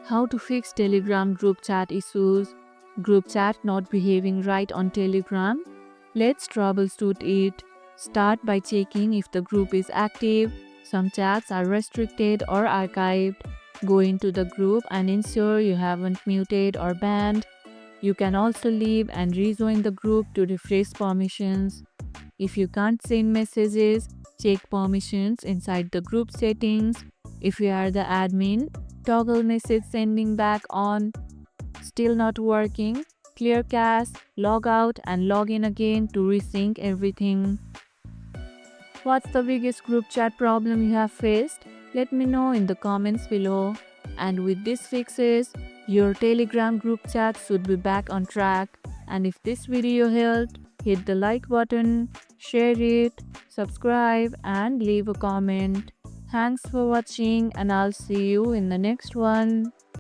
How to fix Telegram group chat issues. Group chat not behaving right on Telegram. Let's troubleshoot it. Start by checking if the group is active. Some chats are restricted or archived. Go into the group and ensure you haven't muted or banned. You can also leave and rejoin the group to refresh permissions. If you can't send messages, check permissions inside the group settings. If you are the admin, toggle message sending back on. Still not working? Clear cache, log out and log in again to resync everything. What's the biggest group chat problem you have faced? Let me know in the comments below. And with these fixes, your Telegram group chat should be back on track. And if this video helped, hit the like button, share it, subscribe and leave a comment. Thanks for watching and I'll see you in the next one.